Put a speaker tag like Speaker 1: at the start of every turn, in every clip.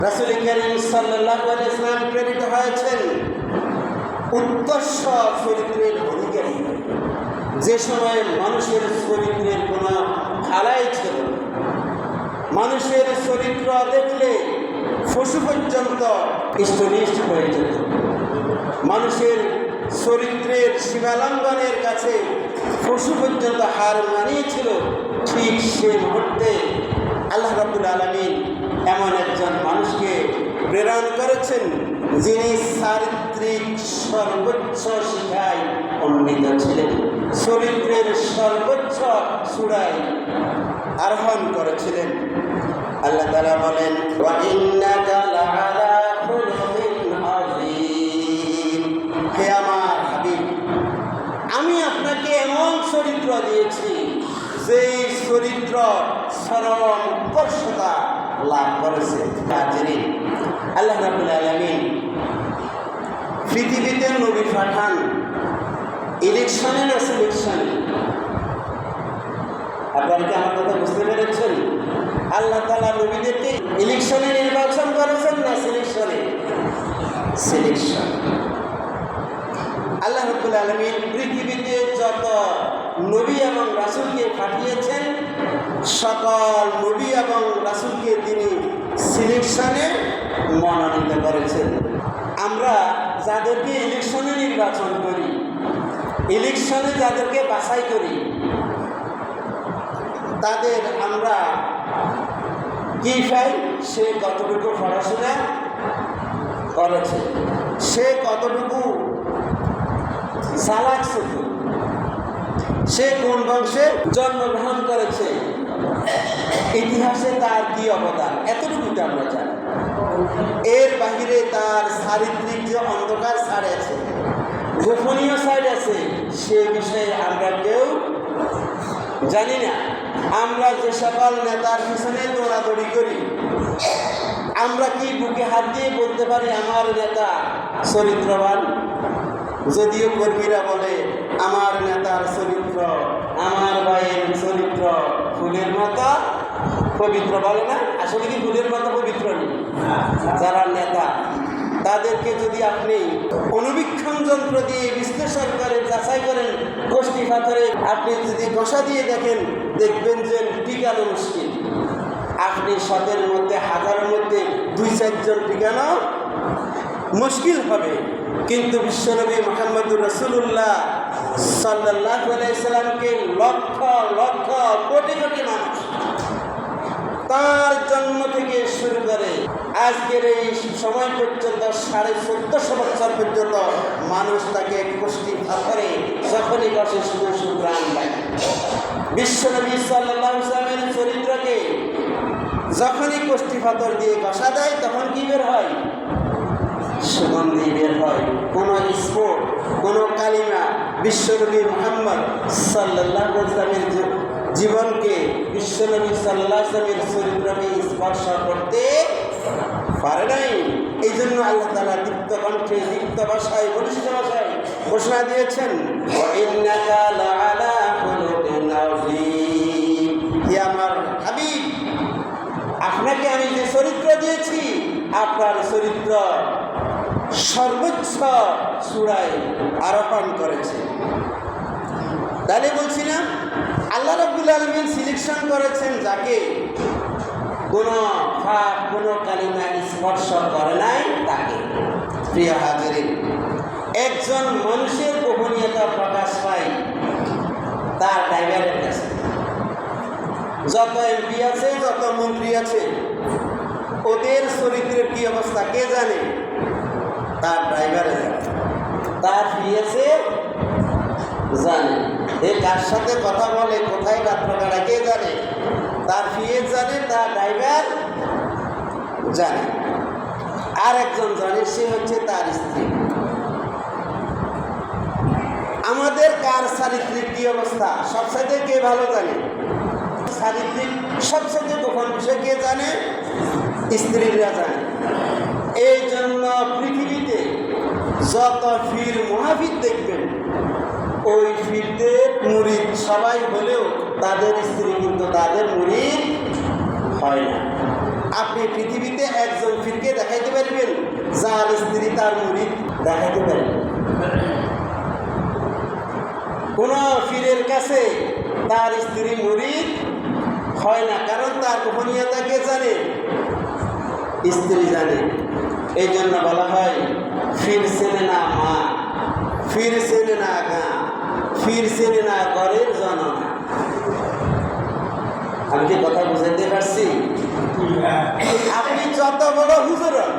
Speaker 1: রাসূল করিম সাল্লাল্লাহু আলাইহি ওয়াসাল্লাম প্রেরিত হয়েছেন উৎকর্ষ চরিত্রের অধিকারী। যে সময় মানুষের চরিত্রের কোনো খালাই ছিল, মানুষের চরিত্র দেখলে পশু পর্যন্ত ইষ্টনিষ্ঠ হয়ে যেত। মানুষের চরিত্রের সীমালঙ্ঘনের কাছে পশু পর্যন্ত হার মানিয়েছিল। ঠিক সে মুহূর্তে আল্লাহ রাব্বুল আলামিন এমন একজন মানুষকে প্রেরণ করেছেন যিনি চারিত্রিক সর্বোচ্চ শিক্ষায় উন্নীত ছিলেন, চরিত্রের সর্বোচ্চ চূড়ায় আরোহণ করেছিলেন। আল্লাহ তাআলা বলেন, ওয়া ইন্নাকা লাআলা খুলুকিন আযীম। হে আমার হাবিব, আমি আপনাকে এমন চরিত্র দিয়েছি যে চরিত্র চরম উৎকর্ষতা লাভ করেছে। হাজিরিন, আল্লাহ রাব্বুল আলামিন পৃথিবীতে নবী পাঠান ইলেকশনে না সিলেকশনে? আপনারা কি আমার কথা বুঝতে পেরেছেন? আল্লাহ তাআলা নবীদেরকে ইলেকশনে নির্বাচন করেছেন না সিলেকশনে? সিলেকশন। আল্লাহ রাব্বুল আলামিন পৃথিবীতে যত নবী এবং রাসূলকে পাঠিয়েছেন, সকল নবী এবং রাসূলকে তিনি সিলেকশনে মনোনীত করেছেন। আমরা যাদেরকে ইলেকশনে নির্বাচন করি, ইলেকশনে যাদেরকে বাছাই করি, তাদের আমরা কি পাই? সে কতটুকু পড়াশোনা করেছে, সে কতটুকু চালাক ছিল, সে কোন বংশে জন্মগ্রহণ করেছে, ইতিহাসে তার কি অবদান, এতটুকু আমরা জানি। এর বাহিরে তার চারিত্রিক যে অন্ধকার সাইড আছে, গোপনীয় সাইড আছে, সে বিষয়ে আমরা কেউ জানি না। আমরা যে সকল নেতার পিছনে দৌড়াদৌড়ি করি, আমরা কি বুকে হাত দিয়ে বলতে পারি আমার নেতা চরিত্রবান? যদিও কর্মীরা বলে আমার নেতার চরিত্র, আমার ভাইয়ের চরিত্র ফুলের মতো পবিত্র, বলে না? আসলে কি ফুলের মতো পবিত্র নেই? যারা নেতা তাদেরকে যদি আপনি অনুবীক্ষণ যন্ত্র দিয়ে বিশ্লেষণ করেন, যাচাই করেন, গোষ্ঠী পাথরে আপনি যদি ঘষা দিয়ে দেখেন, দেখবেন যে টিকানো মুশকিল। আপনি শতের মধ্যে, হাজারের মধ্যে 2-4 জন টিকানো মুশকিল হবে। কিন্তু বিশ্বনবী মুহাম্মদুর রাসূলুল্লাহ সাল্লাল্লাহু আলাইহি সাল্লামকে লক্ষ লক্ষ কোটি কোটি মানুষ তার জন্ম থেকে শুরু করে আজকের এই সময় পর্যন্ত 1450 বছর পর্যন্ত মানুষ তাকে কষ্টি পাথরে যখনই বসে শুধু প্রাণ দেয়। বিশ্বনবী সাল্লাল্লাহু আলাইহি সাল্লামের চরিত্রকে যখনই কষ্টি পাথর দিয়ে ঘষা দেয়, তখন কি বের হয়? সুগন্ধি বের হয়। কোনো স্পোর্ট, কোনো কালিমা বিশ্বনবী মুহাম্মদ সাল্লাল্লাহু আলাইহি সাল্লামের জীবনকে, বিশ্বনবী সাল্লাল্লাহু আলাইহি সাল্লামের চরিত্রকে স্পর্শ করতে পারে নাই। এই জন্য আল্লাহ তাআলা দীপ্ত কণ্ঠে, দীপ্ত ভাষায়, বলিষ্ঠ ভাষায় ঘোষণা দিয়েছেন, ওয়া ইন্নাকা লাআলা খুলুকিন আযীম। হে আমার হাবিব, আপনাকে আমি যে চরিত্র দিয়েছি, আপনার চরিত্র সর্বোচ্চ চূড়ায় আরোহণ করেছে। তাহলে বলছিলাম, আল্লাহ রাব্বুল আলামিন সিলেকশন করেছেন যাকে কোনো পাপ, কোনো কালিমা স্পর্শ করে নাই তাকে। প্রিয় হাজিরিন, একজন মানুষের গোপনীয়তা প্রকাশ পায় তার ড্রাইভারের কাছে। যত এমপি আছে, যত মন্ত্রী আছে, ওদের চরিত্রের কি অবস্থা কে জানে? তার ড্রাইভারে জানে, তার পিএসএ জানে। এ কার সাথে কথা বলে, কোথায় রাত্র কাটা কে জানে? তার পিএস জানে, তার ড্রাইভার জানে। আর একজন জানে, সে হচ্ছে তার স্ত্রী। আমাদের কার চারিত্রিক কি অবস্থা সবসাথে কে ভালো জানে? চারিত্রিক সবসাথে গোপন বিষয় কে জানে? স্ত্রীরা জানে। এই জন্য পৃথিবীতে যত পীর মুহাফিজ দেখবেন, ওই পীরদের মুরিদ সবাই হলেও তাদের স্ত্রী কিন্তু তাদের মুরিদ হয় না। আপনি পৃথিবীতে একজন পীরকে দেখাইতে পারবেন যার স্ত্রী তার মুরিদ? দেখাইতে পারবেন? কোন পীরের কাছে তার স্ত্রী মুরিদ হয় না, কারণ তার গোপনীয়তা কে জানে? স্ত্রী জানে। এই জন্য বলা হয় পীর চেনে না মা, পীর চেনে না গা, পীর চেনে না ঘরের জননা। আমি কি কথা বুঝাইতে পারছি? আপনি যত বড় হুজুর হন,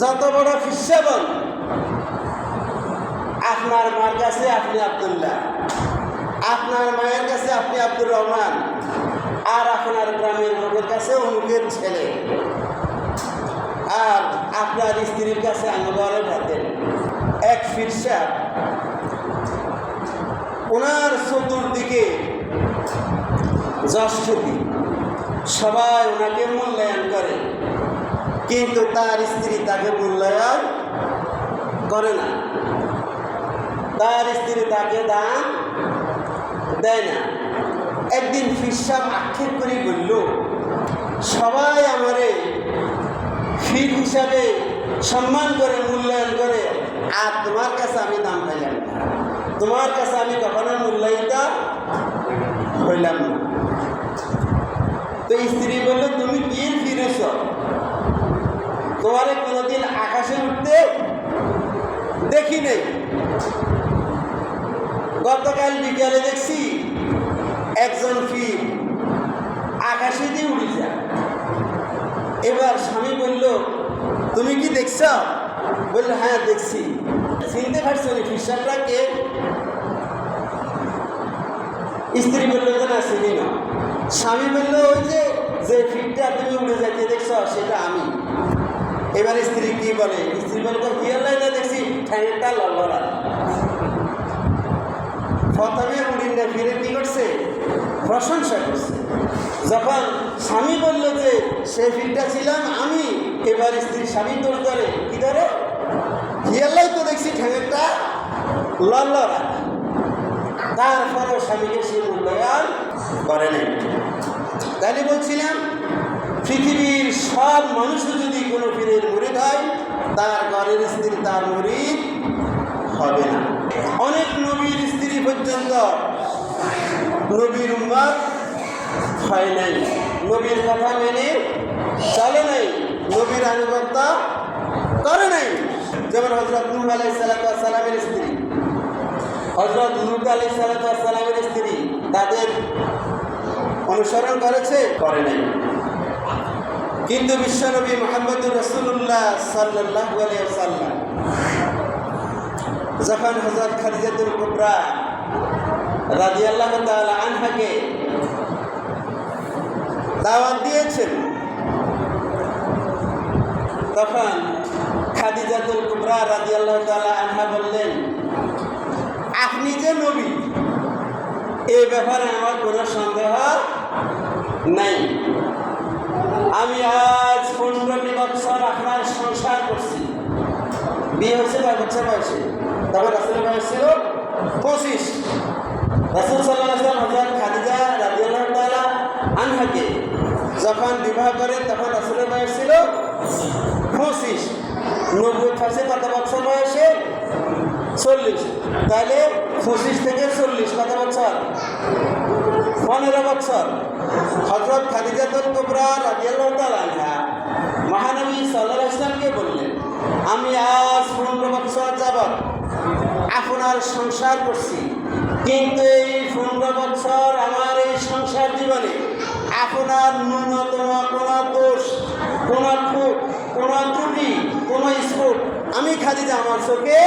Speaker 1: যত বড় ফিসাব হন, আপনার মার কাছে আপনি আব্দুল্লাহ, আপনার মায়ের কাছে আপনি আব্দুর রহমান, আর আপনার গ্রামের লোকের কাছে অমুকের ছেলে, আর আপনার স্ত্রীর কাছে আঙ্গরে ভাতেন। এক ফিরসাব, ওনার চতুর্দিকে যশোদি, সবাই ওনাকে মূল্যায়ন করে, কিন্তু তার স্ত্রী তাকে মূল্যায়ন করে না, তার স্ত্রী তাকে দাম দেয় না। একদিন ফিরসাব আক্ষেপ করে বলল, সবাই আমারে ফির হিসাবে সম্মান করে মূল্যায়ন করে, আর তোমার কাছে আমি দাম পাইলাম না, তোমার কাছে আমি কখনো মূল্যায়িত হইলাম না। তো স্ত্রী বলল, তুমি কি ফিরেছ? তোমারে কোনোদিন আকাশে উঠতে দেখি নেই, গতকাল বিকালে দেখছি একজন পীর আকাশে দিয়ে উড়ে যায়। এবার স্বামী বলল, তুমি কি দেখছ? বলল, হ্যাঁ দেখছি। চিনতে পারছো ফিরসাবটা কে? স্ত্রী বলল যে না, চিনি না। স্বামী বলল, ওই যে ফিরটা তুমি উড়ে যাইতে দেখছ সেটা আমি। এবার স্ত্রী কি বলে? স্ত্রী বলল, কি আল্লাহ না দেখছি ঠ্যাংটা লড়া। প্রথমে উড়িন্দা ফিরে কি করছে? প্রশংসা করছে। যখন স্বামী বলল যে সে ফিরটা ছিলাম আমি, এবার স্ত্রী স্বামী দোষ করে, কি ধরে? হিয়াল্লাই তো দেখছি ঠ্যাংটা লড়া। তারপরেও স্বামীকে সে মূল্যায়ন করে নাই। তাহলে বলছিলাম, পৃথিবীর সব মানুষও যদি কোনো পীরের মুরিদ হয়, তার ঘরের স্ত্রী তার মুরিদ হবে না। অনেক নবীর স্ত্রী পর্যন্ত নবীর উম্মত হয় নাই, নবীর কথা মেনে চলে নাই, নবীর আনুগত্য করে নাই। যেমন হযরত নূহ আলাইহিস সালামের স্ত্রী, হযরত লূত আলাইহিস সালামের স্ত্রী, তাদের অনুসরণ করেছে? করে নাই। কিন্তু বিশ্বনবী মুহাম্মদুর রাসূলুল্লাহ সাল্লাল্লাহু আলাইহি ওয়াসাল্লাম যখন হযরত খাদিজাতুল কুবরা রাদিয়াল্লাহু তাআলা আনহাকে দাওয়াত দিয়েছেন, তখন খাদিজাতুল কুবরা রাদিয়াল্লাহু তাআলা আনহা বললেন, আপনি যে নবী, এই ব্যাপারে আমার কোনো সন্দেহ নাই। আমি আজ 15টি বছর আপনার সংসার করছি। বিয়ে হচ্ছে 5 বছর বয়সে, তবে রাসূলের বয়স ছিল 25। রাসূল সাল্লাল্লাহু আলাইহি ওয়াসাল্লাম হযরত খাদিজা রাদিয়াল্লাহু তাআলা আনহাকে যখন বিবাহ করেন, তখন রাসূলের বয়স ছিল 25। নবুয়ত হচ্ছে কত বছর বয়সে? 40। তাহলে 25 থেকে 40 কত বছর? 15 বছর। হযরত খাদিজাতুল কুবরা রাদিয়াল্লাহু তাআলা আনহা মহানবী সাল্লাল্লাহু আলাইহি ওয়াসাল্লামকে বললেন, আমি আজ 15 বছর যাবত আপনার সংসার করছি, কিন্তু এই 15 বছর আমার এই সংসার জীবনে আপনার ন্যূনতম কোনো দোষ, কোনো খুঁত, কোনো ত্রুটি, কোনো স্ফুট আমি খাদিজা আমার চোখে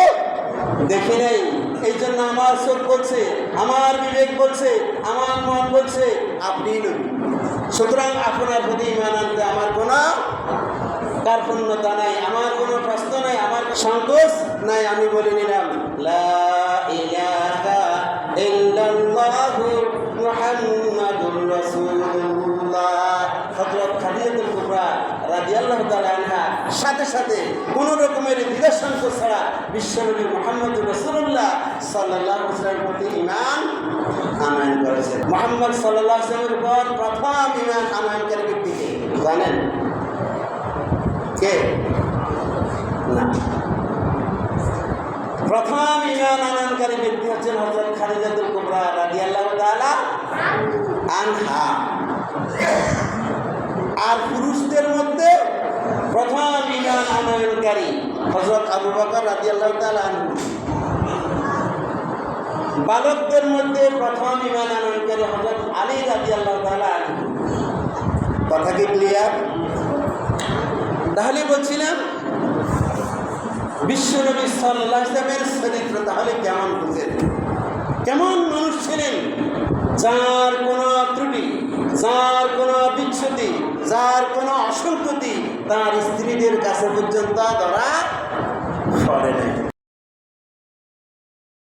Speaker 1: দেখি নাই। এই জন্য আমার চোখ বলছে, আমার বিবেক বলছে, আমার মন বলছে আপনি নবী। সুতরাং আপনার প্রতি ঈমান আনতে আমার কোনো কার্পণ্যতা নাই, আমার কোনো প্রশ্ন নাই, আমার সংকোচ নাই। আমি বলে নিলাম, লা ইলাহা ইল্লাল্লাহু মুহাম্মাদুর রাসূলুল্লাহ। হযরত খাদিজাতুল কুবরা রাদিয়াল্লাহু তাআলা আনহা সাথে সাথে কোনো রকমের দ্বিধা সংকোচ ছাড়া বিশ্বনবী মুহাম্মদুর রাসূলুল্লাহ সাল্লাল্লাহু আলাইহি ওয়াসাল্লামের প্রতি ঈমান আনয়ন করেছেন। মুহাম্মদ সাল্লাল্লাহু আলাইহি ওয়াসাল্লামের উপর প্রথম ঈমান আনয়নকারী ব্যক্তি কে জানেন? কে? না। প্রথম ঈমান আনয়নকারী ব্যক্তি হচ্ছেন হযরত খাদিজাতুল কুবরা রাদিয়াল্লাহু তাআলা আনহা। আর পুরুষদের মধ্যে প্রথম ঈমান আনয়নকারী হযরত আবু বকর রাদিয়াল্লাহু তাআলা আনহু। বালকদের মধ্যে প্রথম ঈমান আনয়নকারী হযরত আলী রাদিয়াল্লাহু তাআলা আনহু। কথা কি ক্লিয়ার? তাহলে বলছিলাম বিশ্বনবী সাল্লাল্লাহু আলাইহি ওয়াসাল্লামের চরিত্র তাহলে কেমন বুঝেন? কেমন মানুষ ছিলেন যার কোনো ত্রুটি, যার কোনো বিচ্ছুতি, যার কোনো অসঙ্গতি তার স্ত্রীদের কাছে পর্যন্ত ধরা পড়ে নাই।